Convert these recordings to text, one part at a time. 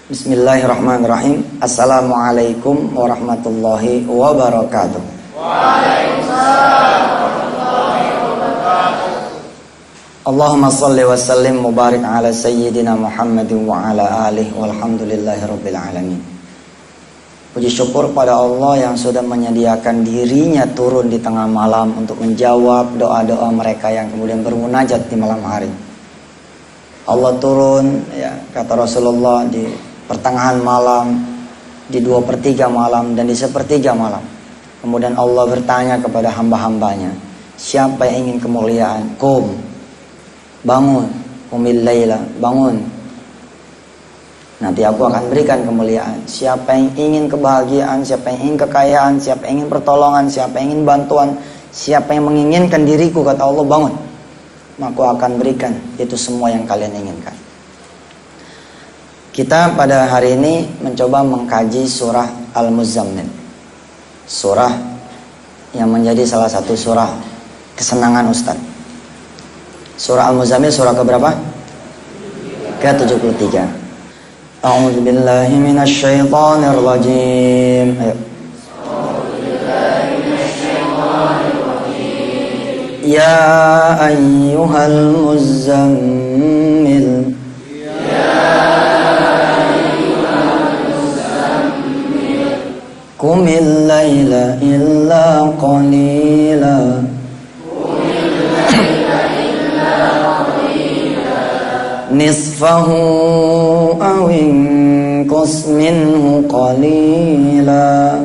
Bismillahirrahmanirrahim. Assalamualaikum warahmatullahi wabarakatuh. Waalaikumsalam warahmatullahi wabarakatuh. Allahumma salli wa sallim mubarak ala sayyidina Muhammadin wa ala alihi walhamdulillahi rabbil alamin. Puji syukur pada Allah yang sudah menyediakan dirinya turun di tengah malam untuk menjawab doa-doa mereka yang kemudian bermunajat di malam hari. Allah turun, ya, kata Rasulullah, di pertengahan malam, di 2/3 malam, dan di 1/3 malam. Kemudian Allah bertanya kepada hamba-hambanya, siapa yang ingin kemuliaan? Qum, bangun, qumil laila, bangun. Nanti aku akan berikan kemuliaan. Siapa yang ingin kebahagiaan, siapa yang ingin kekayaan, siapa yang ingin pertolongan, siapa yang ingin bantuan, siapa yang menginginkan diriku, kata Allah, bangun, maka aku akan berikan itu semua yang kalian inginkan. Kita pada hari ini mencoba mengkaji surah Al-Muzammil, surah yang menjadi salah satu surah kesenangan Ustadz. Surah Al-Muzammil surah keberapa? Ke-73. A'udzu billahi minasy syaithanir rajim. Ayo. Ya ayyuhal muzammil, qumil laila illa qalila, nisfahu aw inqus minhu qalila,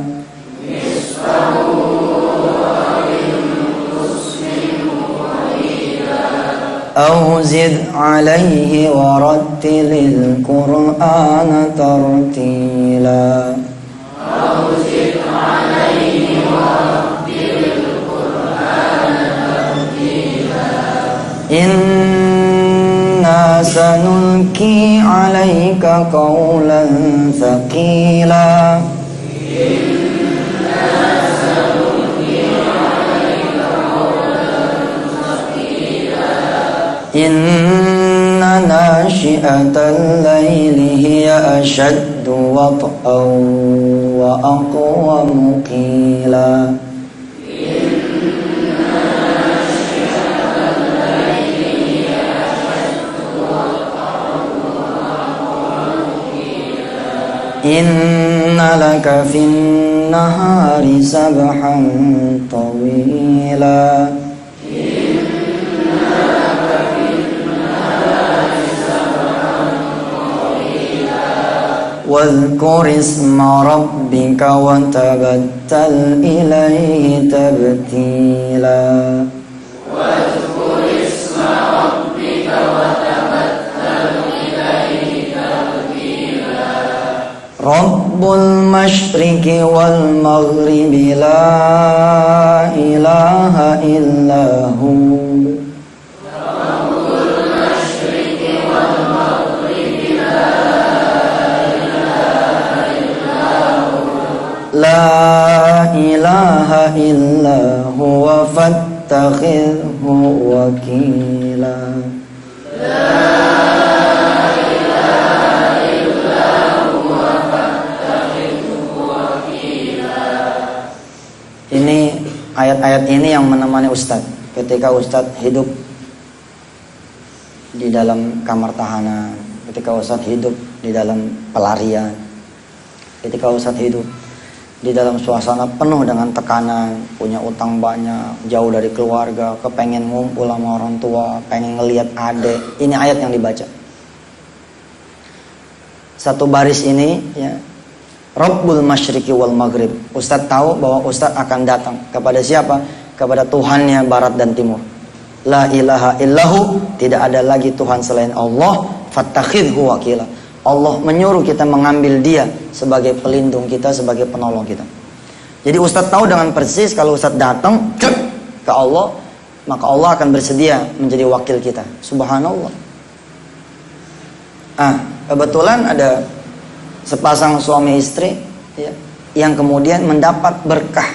أو زد عليه ورتل القرآن ترتيلا. إنا سنلقي عليك قولا ثقيلا. إن ناشئة الليل هي أشد وطئا وأقوم قيلا. إن لك في النهار سبحا طويلا. واذكر اسم ربك وتبتل إليه تبتيلا. رب المشرق والمغرب لا إله إلا هو. La ilaha illa huwa fattakhidhu wakila. La ilaha illa huwa fattakhidhu wakila. Ini ayat-ayat ini yang menemani Ustadz ketika Ustadz hidup di dalam kamar tahanan, ketika Ustadz hidup di dalam pelarian, ketika Ustadz hidup di dalam suasana penuh dengan tekanan, punya utang banyak, jauh dari keluarga, kepengen ngumpul sama orang tua, pengen ngelihat adik. Ini ayat yang dibaca. Satu baris ini, ya, Rabbul Masyriqi wal Maghrib. Ustadz tahu bahwa Ustadz akan datang kepada siapa? Kepada Tuhannya Barat dan Timur. La ilaha illahu, tidak ada lagi Tuhan selain Allah. Fattakhidhu wakila. Allah menyuruh kita mengambil dia sebagai pelindung kita, sebagai penolong kita. Jadi Ustadz tahu dengan persis kalau Ustadz datang ke Allah, maka Allah akan bersedia menjadi wakil kita. Subhanallah. Kebetulan ada sepasang suami istri, ya, yang kemudian mendapat berkah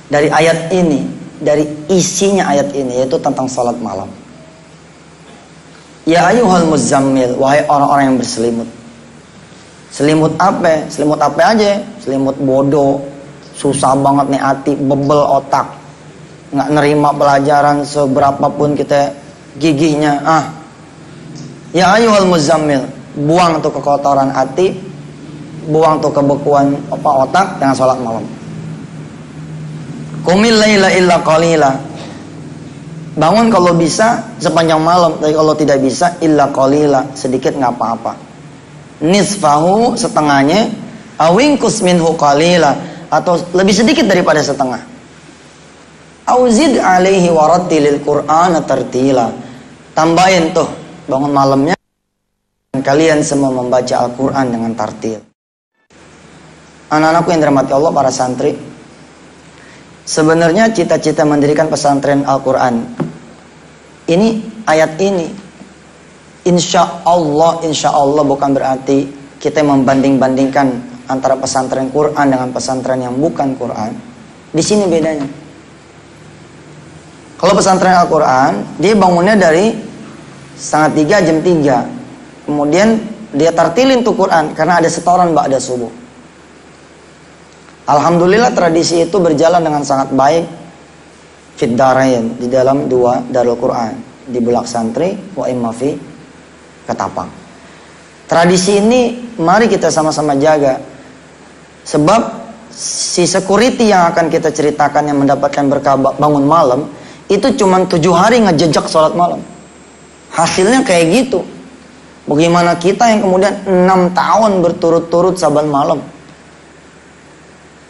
dari ayat ini, dari isinya ayat ini, yaitu tentang salat malam. Ya ayyuhal muzammil, wahai orang-orang yang berselimut. Selimut apa? Selimut apa aja? Selimut bodoh, susah banget nih hati, bebel otak, nggak nerima pelajaran seberapapun kita gigihnya. Ya ayyuhal muzammil, buang tuh kekotoran hati, buang tuh kebekuan otak dengan sholat malam. Qumil laila illa qalila, bangun kalau bisa sepanjang malam, tapi kalau tidak bisa illa qalila, sedikit nggak apa-apa. Nisfahu, setengahnya, awingkus minhu qalila, atau lebih sedikit daripada setengah. Auzid alaihi warattilil qur'ana tartila, tambahin tuh bangun malamnya kalian semua membaca Al-Quran dengan tartil. Anak-anakku yang dirahmati Allah, para santri, sebenarnya cita-cita mendirikan pesantren Al-Quran ini, ayat ini, insya Allah bukan berarti kita membanding-bandingkan antara pesantren Quran dengan pesantren yang bukan Quran. Di sini bedanya. Kalau pesantren Al-Quran, dia bangunnya dari 2:30 jam 3. Kemudian dia tartilin tuh Quran karena ada setoran ba'da subuh. Alhamdulillah tradisi itu berjalan dengan sangat baik fid darain, di dalam 2 Darul Quran, di Bulak Santri wa imma fi Ketapang. Tradisi ini mari kita sama-sama jaga. Sebab si security yang akan kita ceritakan yang mendapatkan berkah bangun malam itu cuma 7 hari ngejejak sholat malam. Hasilnya kayak gitu. Bagaimana kita yang kemudian 6 tahun berturut-turut saban malam,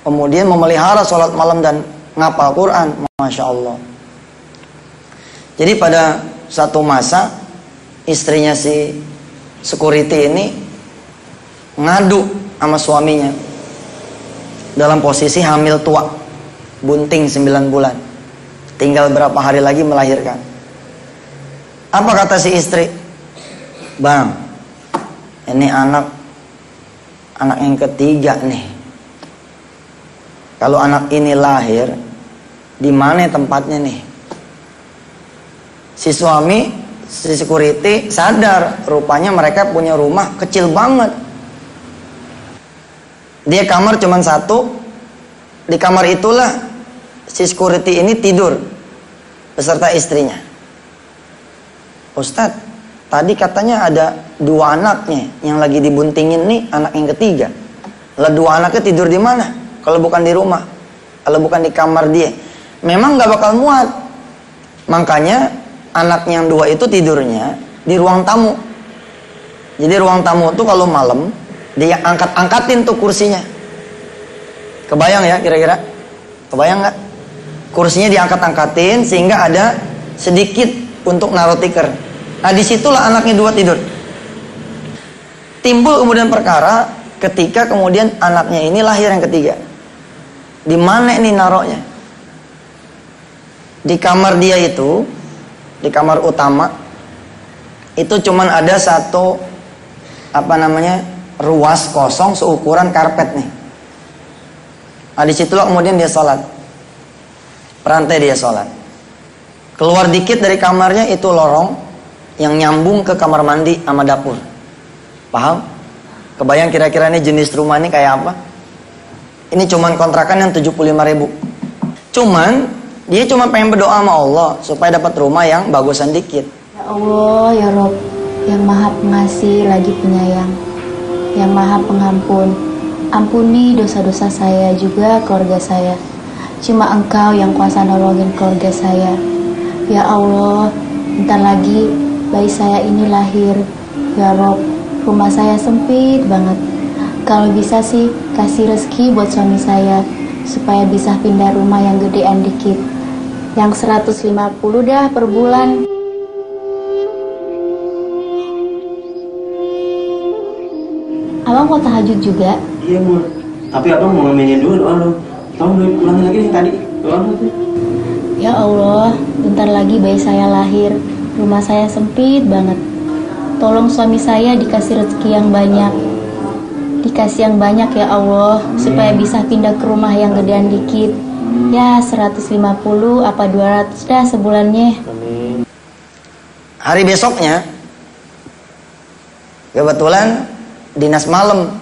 kemudian memelihara sholat malam dan ngapal Quran, Masya Allah. Jadi pada satu masa istrinya si security ini ngadu sama suaminya dalam posisi hamil tua, bunting 9 bulan, tinggal berapa hari lagi melahirkan. Apa kata si istri? Bang, ini anak yang ketiga nih. Kalau anak ini lahir, di mana tempatnya nih? Si suami, si security sadar, rupanya mereka punya rumah kecil banget. Dia kamar cuma 1. Di kamar itulah si security ini tidur beserta istrinya. Ustadz, tadi katanya ada 2 anaknya yang lagi dibuntingin nih, anak yang ketiga. Lah 2 anaknya tidur di mana? Kalau bukan di rumah, kalau bukan di kamar dia, memang nggak bakal muat. Makanya anak yang 2 itu tidurnya di ruang tamu. Jadi ruang tamu tuh kalau malam dia angkat-angkatin tuh kursinya. Kebayang ya kira-kira? Kebayang nggak? Kursinya diangkat-angkatin sehingga ada sedikit untuk naruh tikar. Nah disitulah anaknya 2 tidur. Timbul kemudian perkara ketika kemudian anaknya ini lahir yang ketiga. Di mana ini naruhnya? Di kamar dia itu, di kamar utama itu cuman ada 1 ruas kosong seukuran karpet nih. Nah disitulah kemudian dia sholat. Perantai dia sholat. Keluar dikit dari kamarnya itu lorong yang nyambung ke kamar mandi sama dapur. Paham? Kebayang kira-kira ini jenis rumah ini kayak apa? Ini cuman kontrakan yang 75.000. Cuman dia cuma pengen berdoa sama Allah supaya dapat rumah yang bagusan dikit. Ya Allah, ya Rob, yang maha pengasih lagi penyayang, yang maha pengampun, ampuni dosa-dosa saya juga keluarga saya. Cuma Engkau yang kuasa nolongin keluarga saya. Ya Allah, bentar lagi bayi saya ini lahir. Ya Rob, rumah saya sempit banget. Kalau bisa sih kasih rezeki buat suami saya supaya bisa pindah rumah yang gedean dikit, yang 150 dah per bulan. Abang mau tahajud juga? Iya mau, tapi abang mau ngaminin dulu doa lo. Tolong ulangin lagi nih tadi doa lo tuh. Ya Allah, bentar lagi bayi saya lahir. Rumah saya sempit banget. Tolong suami saya dikasih rezeki yang banyak. Dikasih yang banyak ya Allah, supaya bisa pindah ke rumah yang gedean dikit. Ya 150 apa 200 dah sebulannya. Amin. Hari besoknya kebetulan dinas malam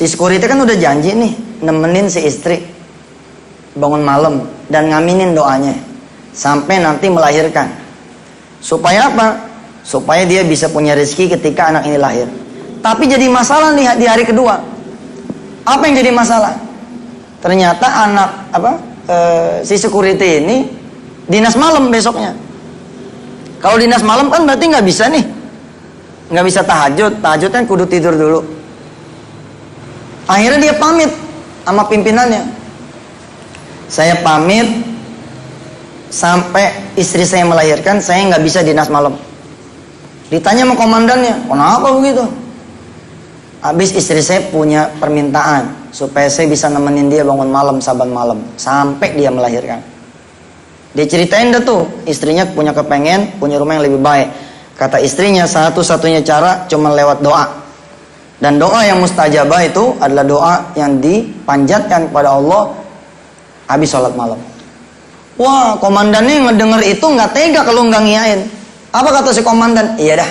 Si security kan udah janji nih nemenin si istri bangun malam dan ngaminin doanya sampai nanti melahirkan. Supaya apa? Supaya dia bisa punya rezeki ketika anak ini lahir. Tapi jadi masalah nih di hari kedua. Apa yang jadi masalah? Ternyata si security ini dinas malam besoknya. Kalau dinas malam kan berarti nggak bisa nih, nggak bisa tahajud. Tahajud kan kudu tidur dulu. Akhirnya dia pamit sama pimpinannya. Saya pamit sampai istri saya melahirkan, saya nggak bisa dinas malam. Ditanya sama komandannya, kenapa begitu? Habis istri saya punya permintaan supaya saya bisa nemenin dia bangun malam, saban malam sampai dia melahirkan. Dia ceritain dah tuh, istrinya punya kepengen punya rumah yang lebih baik. Kata istrinya satu-satunya cara cuma lewat doa. Dan doa yang mustajabah itu adalah doa yang dipanjatkan kepada Allah habis sholat malam. Wah, komandannya ngedenger itu nggak tega kalau nggak ngiyain. Apa kata si komandan? Iya dah,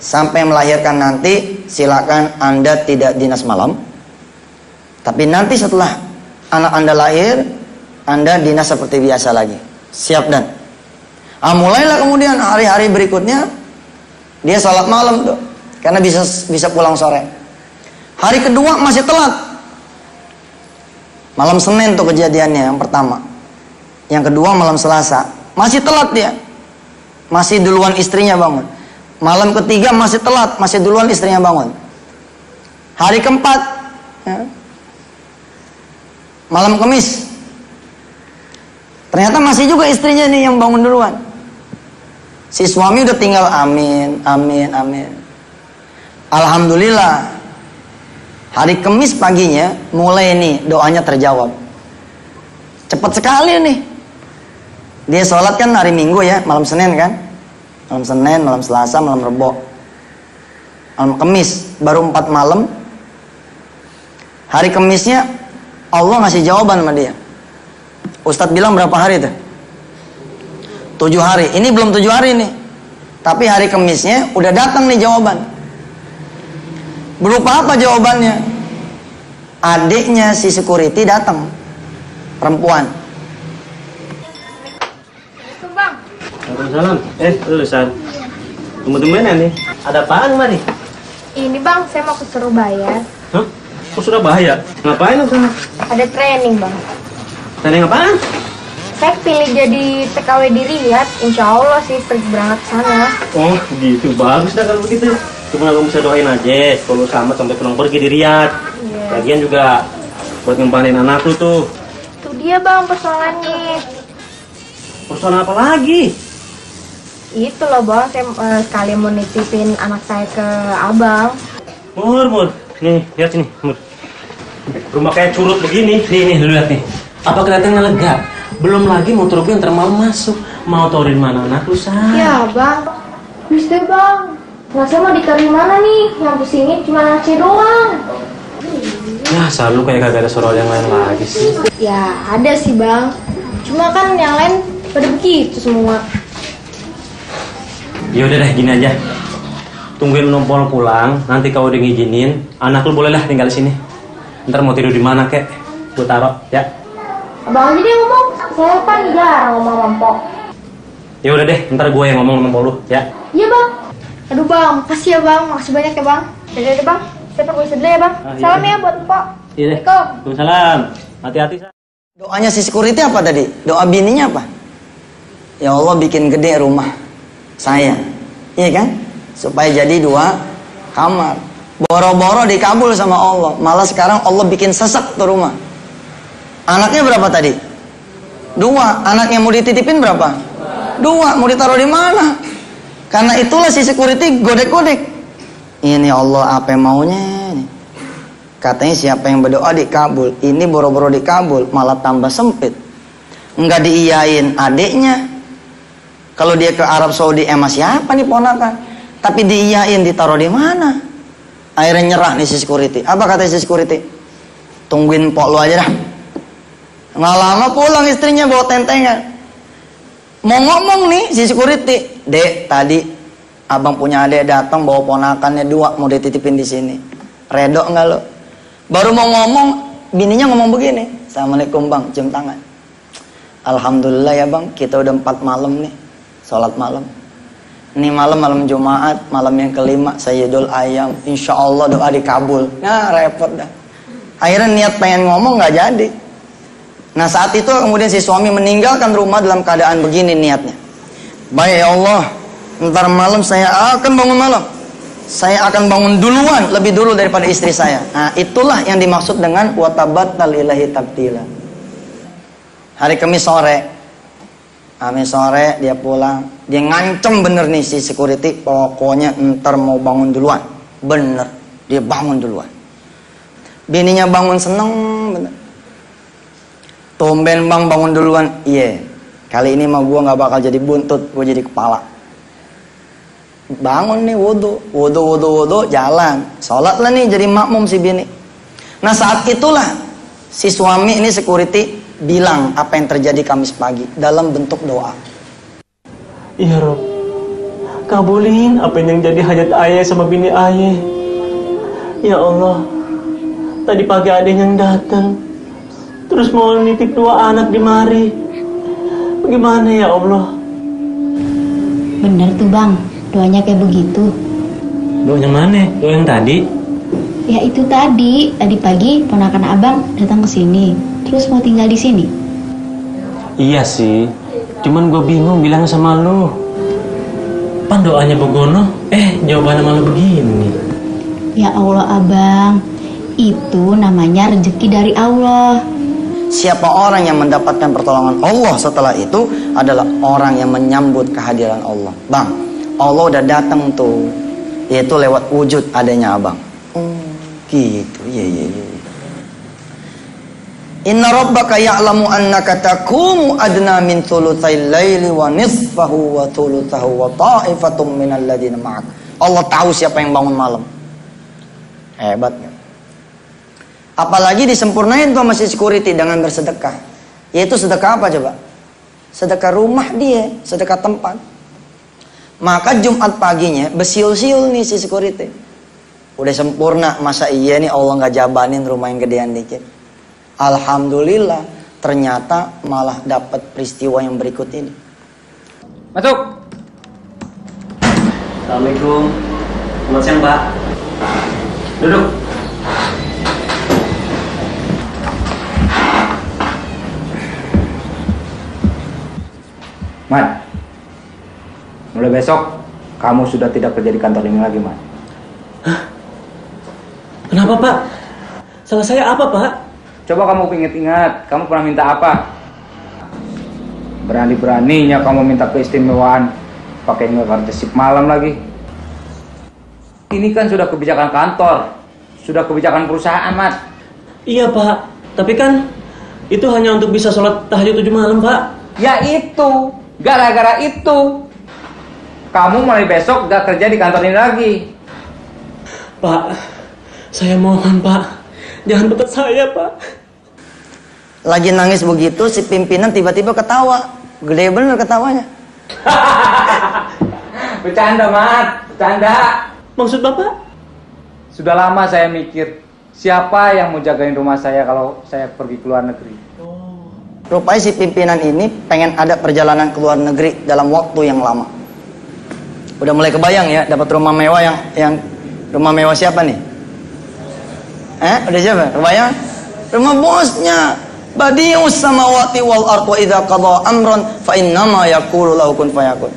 sampai melahirkan nanti silakan Anda tidak dinas malam. Tapi nanti setelah anak Anda lahir, Anda dinas seperti biasa lagi. Siap dan mulailah kemudian hari-hari berikutnya dia sholat malam tuh, karena bisa pulang sore. Hari kedua masih telat. Malam Senin tuh kejadiannya yang pertama. Yang kedua malam Selasa masih telat dia. Masih duluan istrinya bangun. Malam ketiga masih telat, masih duluan istrinya bangun. Hari keempat malam Kamis, ternyata masih juga istrinya nih yang bangun duluan. Si suami udah tinggal amin, amin, amin. Alhamdulillah, hari Kamis paginya mulai nih doanya terjawab. Cepat sekali nih. Dia sholat kan hari Minggu ya, malam Senin kan. Malam Senin, malam Selasa, malam Rebo. Malam Kamis, baru 4 malam. Hari Kamisnya Allah ngasih jawaban sama dia. Ustadz bilang berapa hari tuh? 7 hari. Ini belum 7 hari nih. Tapi hari Kamisnya udah datang nih jawaban. Berupa apa jawabannya? Adiknya si security datang, perempuan. Waalaikumsalam. Lulusan. Tunggu-tungguan nih. Ada apaan mari? Ini bang, saya mau ke Surabaya. Hah? Kok Surabaya? Ngapain lu sana? Ada training bang. Training apaan? Saya pilih jadi TKW di Riyadh. Insya Allah sih pergi berangkat ke sana. Oh gitu, bagus dah kalau begitu. Cuma lu bisa doain aja kalau selamat sampai pulang pergi di Riyadh. Iya. Lagian juga buat ngempanin anak lu tuh. Itu dia bang persoalannya. Persoalan apa lagi? Itu loh bang, saya sekali mau nitipin anak saya ke abang. Mur. Nih, lihat sini, Mur. Rumah kayak curut begini. Nih, lu lihat nih. Apa kelihatannya lega? Belum lagi motor gue yang termal masuk. Mau taurin mana anak lu, San? Ya bang, bisa bang. Nah saya mau ditaruh mana nih? Yang pusingin cuma anak saya doang. Ya, selalu kayak kagak ada soal yang lain lagi sih. Ya ada sih bang. Cuma kan yang lain pada begitu semua. Ya udah deh, gini aja. Tungguin Nompol pulang, nanti kau udah ngizinin, anak lu bolehlah tinggal di sini. Ntar mau tidur di mana kek? Gue taruh, ya. Abang aja dia ngomong. Saya kan jarang ngomong sama Mpok. Ya udah deh, ntar gue yang ngomong sama Mpok lu, ya. Iya bang. Aduh bang, makasih ya bang, makasih banyak ya bang. Dadah deh bang, saya permisi dulu ya bang. Iya. Salam ya buat Mpok. Iya deh. Assalamualaikum. Waalaikumsalam. Hati-hati, San. Doanya si security apa tadi? Doa bininya apa? Ya Allah bikin gede rumah saya, iya kan? Supaya jadi 2 kamar. Boro-boro dikabul sama Allah. Malah sekarang Allah bikin sesek tuh rumah. Anaknya berapa tadi? 2. Anak yang mau dititipin berapa? 2. Mau ditaruh di mana? Karena itulah si security godek-godek. Ini Allah apa yang maunya? Katanya siapa yang berdoa dikabul. Ini boro-boro dikabul, malah tambah sempit. Enggak diiyain adiknya. Kalau dia ke Arab Saudi, siapa nih ponakan? Tapi diiyain, ditaruh di mana? Akhirnya nyerah nih si security. Apa kata si security? Tungguin Pok lu aja dah. Nggak lama pulang istrinya bawa tentengan. Mau ngomong nih si security, Dek, tadi abang punya adek datang bawa ponakannya 2 mau dititipin di sini. Redok nggak lo? Baru mau ngomong, bininya ngomong begini. Assalamualaikum bang, cium tangan. Alhamdulillah ya bang, kita udah 4 malam nih sholat malam. Ini malam Jumat, malam yang kelima Sayyidul Ayam. Insya Allah doa dikabul. Nah repot dah. Akhirnya niat pengen ngomong gak jadi. Nah saat itu kemudian si suami meninggalkan rumah dalam keadaan begini niatnya. Baik ya Allah, ntar malam saya akan bangun malam. Saya akan bangun duluan, lebih dulu daripada istri saya. Nah itulah yang dimaksud dengan watabattal ilahi tabtila. Hari Kamis sore dia pulang. Dia ngancem bener nih si security, pokoknya ntar mau bangun duluan. Bener, dia bangun duluan. Bininya bangun seneng bener. Tumben bang bangun duluan. Iya, kali ini mah gue gak bakal jadi buntut, gue jadi kepala. Bangun nih wudu, jalan. Sholat lah nih jadi makmum si bini. Nah saat itulah si suami ini security bilang apa yang terjadi Kamis pagi dalam bentuk doa. Ya Rob, kabulin apa yang jadi hajat ayah sama bini ayah. Ya Allah, tadi pagi ada yang datang, terus mau nitip 2 anak di mari. Bagaimana ya Allah? Bener tuh bang, doanya kayak begitu. Doanya mana? Doa yang tadi? Ya itu tadi pagi ponakan abang datang ke sini, terus mau tinggal di sini. Iya sih, cuman gue bingung bilang sama lu. Pan doanya begono, jawabannya malah begini. Ya Allah abang, itu namanya rezeki dari Allah. Siapa orang yang mendapatkan pertolongan Allah setelah itu adalah orang yang menyambut kehadiran Allah. Bang, Allah udah datang tuh, yaitu lewat wujud adanya abang. Gitu, iya. Inna rabbaka ya'lamu annaka taqumu adna min thulutsai laili wa nisfahu wa thulutsahu wa ta'ifatum minal ladzina ma'ak. Allah tahu siapa yang bangun malam. Hebat kan? Apalagi disempurnain tuh masih security dengan bersedekah. Yaitu sedekah apa coba? Sedekah rumah dia, sedekah tempat. Maka Jumat paginya besiul-siul nih si security. Udah sempurna, masa iya nih Allah nggak jabanin rumah yang gedean dikit. Alhamdulillah, ternyata malah dapat peristiwa yang berikut ini. Masuk. Assalamualaikum. Selamat siang Pak. Duduk. Mat, mulai besok kamu sudah tidak kerja di kantor ini lagi, Mat. Kenapa Pak? Salah saya apa Pak? Coba kamu ingat-ingat, kamu pernah minta apa? Berani-beraninya kamu minta keistimewaan, pakai ngekerja shift malam lagi. Ini kan sudah kebijakan kantor, sudah kebijakan perusahaan, Mat. Iya Pak, tapi kan itu hanya untuk bisa sholat tahajud 7 malam Pak. Ya itu, gara-gara itu kamu mulai besok gak kerja di kantor ini lagi. Pak, saya mohon Pak, jangan pecat saya Pak. Lagi nangis begitu, si pimpinan tiba-tiba ketawa. Gede bener ketawanya. Bercanda, Mat, bercanda. Maksud Bapak? Sudah lama saya mikir, siapa yang mau jagain rumah saya kalau saya pergi ke luar negeri. Rupanya si pimpinan ini pengen ada perjalanan ke luar negeri dalam waktu yang lama. Udah mulai kebayang ya, dapat rumah mewah yang rumah mewah siapa nih? Udah siapa? Kebayang? Rumah bosnya. Badius samawati wal ardh wa idza qada amran fa innama yaqulu lahu kun fayakun.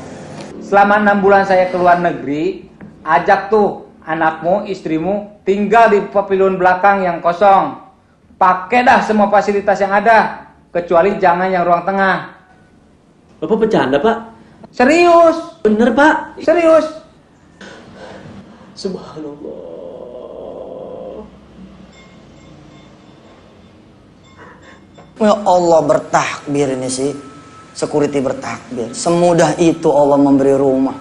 Selama 6 bulan saya ke luar negeri, ajak tuh anakmu, istrimu tinggal di pavilion belakang yang kosong. Pakai dah semua fasilitas yang ada, kecuali jangan yang ruang tengah. Bapak bercanda Pak? Serius? Bener Pak? Serius? Subhanallah. Ya Allah, bertakbir ini sih. Security bertakbir. Semudah itu Allah memberi rumah.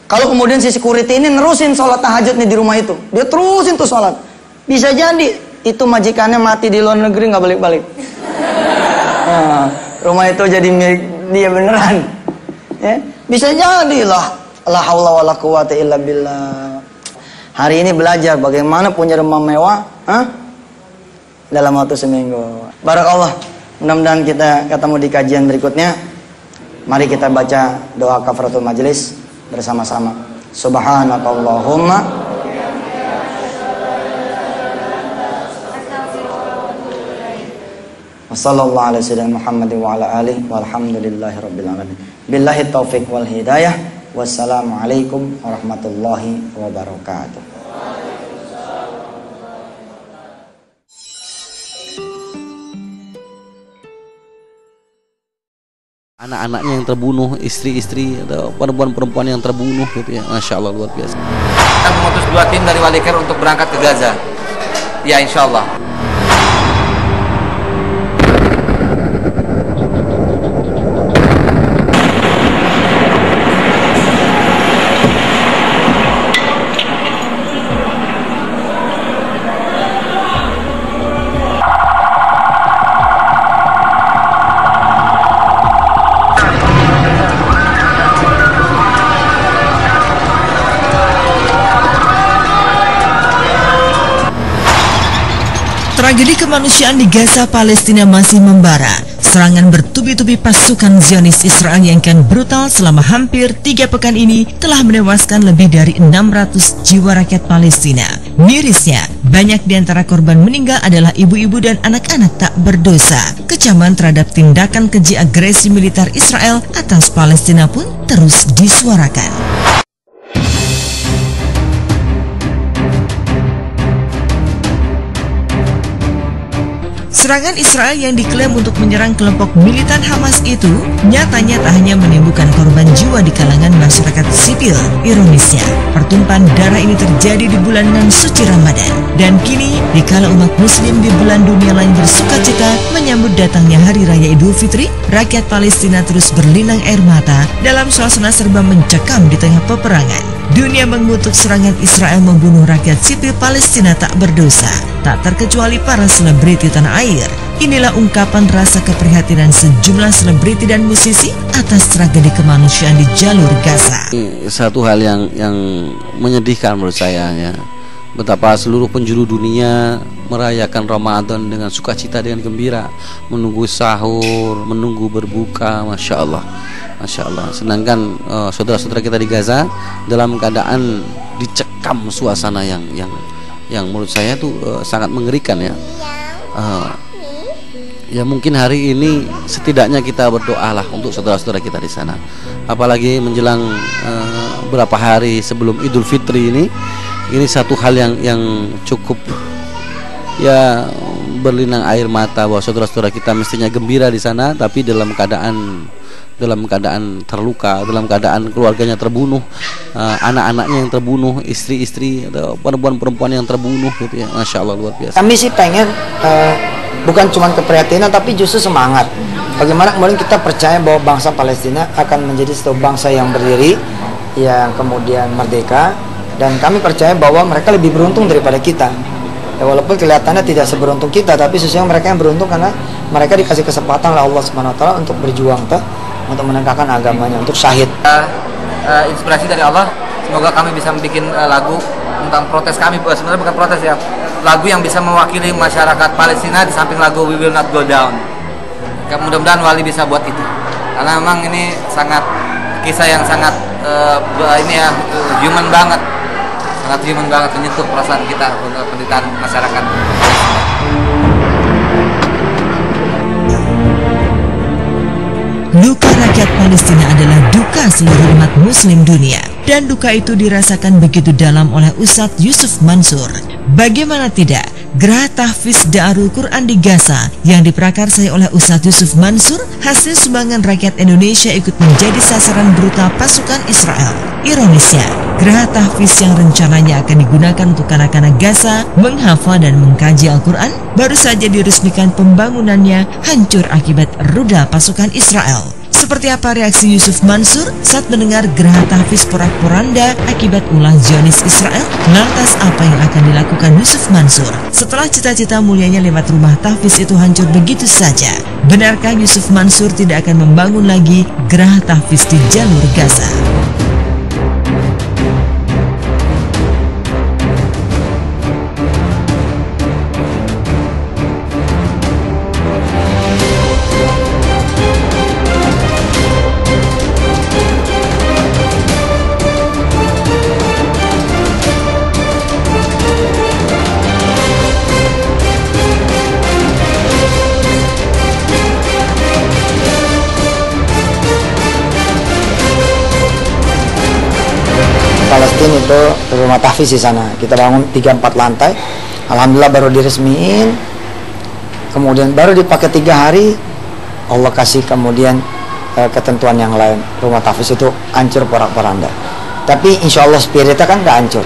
Kalau kemudian si security ini nerusin sholat tahajud nih di rumah itu, dia terusin tuh sholat. Bisa jadi itu majikannya mati di luar negeri nggak balik-balik. Nah, rumah itu jadi milik dia beneran. Ya, bisa jadi lah. La haula wala quwata illa billah. Hari ini belajar bagaimana punya rumah mewah dalam waktu seminggu. Barakallah. Mudah-mudahan kita ketemu di kajian berikutnya. Mari kita baca doa kafaratul majelis bersama-sama. Subhanakallahumma wa sallallahu ala sayyidina Muhammadin wa ala alihi walhamdulillahi rabbil alamin. Billahi taufiq wal hidayah. Wassalamualaikum warahmatullahi wabarakatuh. Anak-anaknya yang terbunuh, istri-istri atau perempuan-perempuan yang terbunuh gitu ya. Masya Allah, luar biasa. Kita mengutus 2 tim dari Wali Care untuk berangkat ke Gaza. Ya, insya Allah. Tragedi kemanusiaan di Gaza, Palestina masih membara. Serangan bertubi-tubi pasukan Zionis Israel yang kian brutal selama hampir 3 pekan ini telah menewaskan lebih dari 600 jiwa rakyat Palestina. Mirisnya, banyak di antara korban meninggal adalah ibu-ibu dan anak-anak tak berdosa. Kecaman terhadap tindakan keji agresi militer Israel atas Palestina pun terus disuarakan. Serangan Israel yang diklaim untuk menyerang kelompok militan Hamas itu nyatanya tak hanya menimbulkan korban jiwa di kalangan masyarakat sipil. Ironisnya, pertumpahan darah ini terjadi di bulan suci Ramadan. Dan kini, dikala umat muslim di belahan dunia lain bersukacita menyambut datangnya Hari Raya Idul Fitri, rakyat Palestina terus berlinang air mata dalam suasana serba mencekam di tengah peperangan. Dunia mengutuk serangan Israel membunuh rakyat sipil Palestina tak berdosa, tak terkecuali para selebriti tanah air. Inilah ungkapan rasa keprihatinan sejumlah selebriti dan musisi atas tragedi kemanusiaan di jalur Gaza. Satu hal yang menyedihkan menurut saya ya. Betapa seluruh penjuru dunia merayakan Ramadan dengan sukacita, dengan gembira, menunggu sahur, menunggu berbuka, Masya Allah. Masya Allah. Sedangkan saudara-saudara kita di Gaza dalam keadaan dicekam suasana yang menurut saya tuh sangat mengerikan ya. Ya mungkin hari ini setidaknya kita berdoalah untuk saudara-saudara kita di sana. Apalagi menjelang beberapa hari sebelum Idul Fitri ini satu hal yang cukup ya berlinang air mata bahwa saudara-saudara kita mestinya gembira di sana, tapi dalam keadaan terluka, dalam keadaan keluarganya terbunuh, anak-anaknya yang terbunuh, istri-istri atau perempuan-perempuan yang terbunuh gitu ya. Masya Allah, luar biasa. Kami sih pengen bukan cuma keprihatinan tapi justru semangat. Bagaimana kemudian kita percaya bahwa bangsa Palestina akan menjadi satu bangsa yang berdiri, yang kemudian merdeka, dan kami percaya bahwa mereka lebih beruntung daripada kita. Ya, walaupun kelihatannya tidak seberuntung kita, tapi sesungguhnya mereka yang beruntung karena mereka dikasih kesempatan oleh Allah Subhanahu wa taala untuk berjuang untuk menegakkan agamanya, untuk syahid. Inspirasi dari Allah, semoga kami bisa membuat lagu tentang protes kami, sebenarnya bukan protes ya, lagu yang bisa mewakili masyarakat Palestina di samping lagu We Will Not Go Down. Mudah-mudahan Wali bisa buat itu, karena memang ini sangat kisah yang sangat human banget, menyentuh perasaan kita untuk penderitaan masyarakat. Duka rakyat Palestina adalah duka seluruh umat muslim dunia. Dan duka itu dirasakan begitu dalam oleh Ustadz Yusuf Mansur. Bagaimana tidak, Geraha Tahfiz Darul Quran di Gaza yang diprakarsai oleh Ustadz Yusuf Mansur hasil sumbangan rakyat Indonesia ikut menjadi sasaran brutal pasukan Israel. Ironisnya, Geraha Tahfiz yang rencananya akan digunakan untuk anak-anak Gaza menghafal dan mengkaji Al-Quran baru saja diresmikan pembangunannya hancur akibat rudal pasukan Israel. Seperti apa reaksi Yusuf Mansur saat mendengar Geraha Tahfiz porak-poranda akibat ulah Zionis Israel? Lantas apa yang akan dilakukan Yusuf Mansur setelah cita-cita mulianya lewat rumah Tahfiz itu hancur begitu saja? Benarkah Yusuf Mansur tidak akan membangun lagi Geraha Tahfiz di jalur Gaza? bikin itu rumah tahfiz di sana. Kita bangun 3-4 lantai. Alhamdulillah baru diresmiin. Kemudian baru dipakai 3 hari, Allah kasih kemudian ketentuan yang lain. Rumah tahfiz itu hancur porak-poranda. Tapi insya Allah spiritnya kan nggak hancur,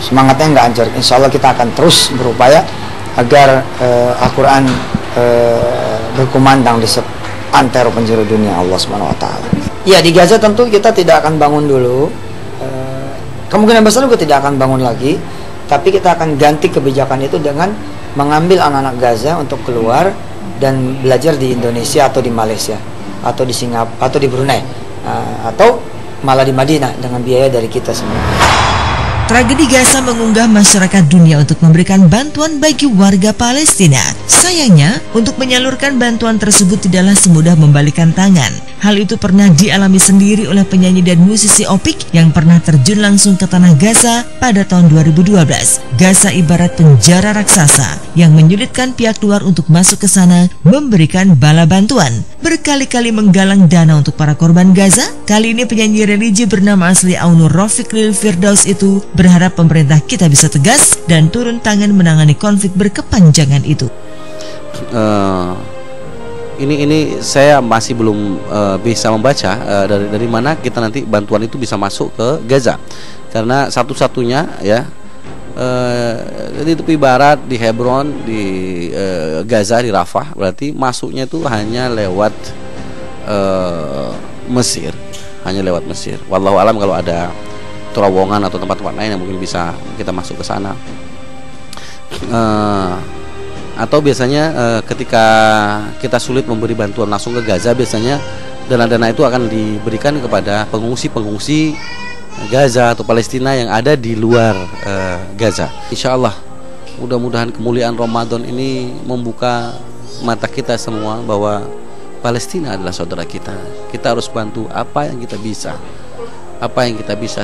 semangatnya nggak hancur. Insya Allah kita akan terus berupaya agar Al-Quran berkumandang di antero penjuru dunia Allah Subhanahu Wa Taala. Ya, di Gaza tentu kita tidak akan bangun dulu. Kemungkinan besar juga tidak akan bangun lagi. Tapi kita akan ganti kebijakan itu dengan mengambil anak-anak Gaza untuk keluar dan belajar di Indonesia atau di Malaysia atau di Singapura atau di Brunei atau malah di Madinah dengan biaya dari kita semua. Tragedi Gaza mengunggah masyarakat dunia untuk memberikan bantuan bagi warga Palestina. Sayangnya, untuk menyalurkan bantuan tersebut tidaklah semudah membalikan tangan. Hal itu pernah dialami sendiri oleh penyanyi dan musisi Opik yang pernah terjun langsung ke tanah Gaza pada tahun 2012. Gaza ibarat penjara raksasa yang menyulitkan pihak luar untuk masuk ke sana memberikan bala bantuan. Berkali-kali menggalang dana untuk para korban Gaza, kali ini penyanyi religi bernama asli Aunur Rafiq Lil Firdaus itu berharap pemerintah kita bisa tegas dan turun tangan menangani konflik berkepanjangan itu. Ini saya masih belum bisa membaca dari mana kita nanti bantuan itu bisa masuk ke Gaza, karena satu-satunya ya di tepi barat, di Hebron, di Gaza, di Rafah, berarti masuknya itu hanya lewat Mesir, Wallahu alam kalau ada terowongan atau tempat-tempat lain yang mungkin bisa kita masuk ke sana. Atau biasanya ketika kita sulit memberi bantuan langsung ke Gaza, biasanya dana-dana itu akan diberikan kepada pengungsi-pengungsi Gaza atau Palestina yang ada di luar Gaza. Insya Allah mudah-mudahan kemuliaan Ramadan ini membuka mata kita semua bahwa Palestina adalah saudara kita. Kita harus bantu apa yang kita bisa.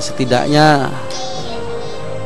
Setidaknya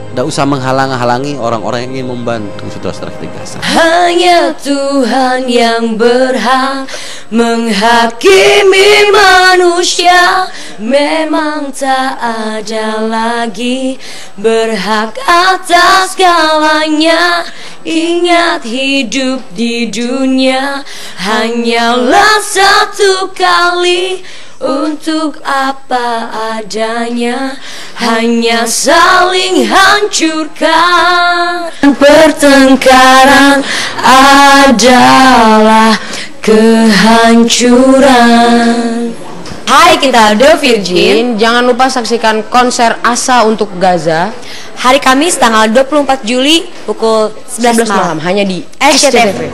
tidak usah menghalang-halangi orang-orang yang ingin membantu saudara-saudara kita Gaza. Hanya Tuhan yang berhak menghakimi manusia. Memang tak ada lagi berhak atas segalanya. Ingat, hidup di dunia hanyalah satu kali. Untuk apa adanya, hanya saling hancurkan. Pertengkaran adalah kehancuran. Hai, kita The Virgin. Jangan lupa saksikan konser Asa untuk Gaza hari Kamis tanggal 24 Juli pukul 11 malam hanya di SCTV.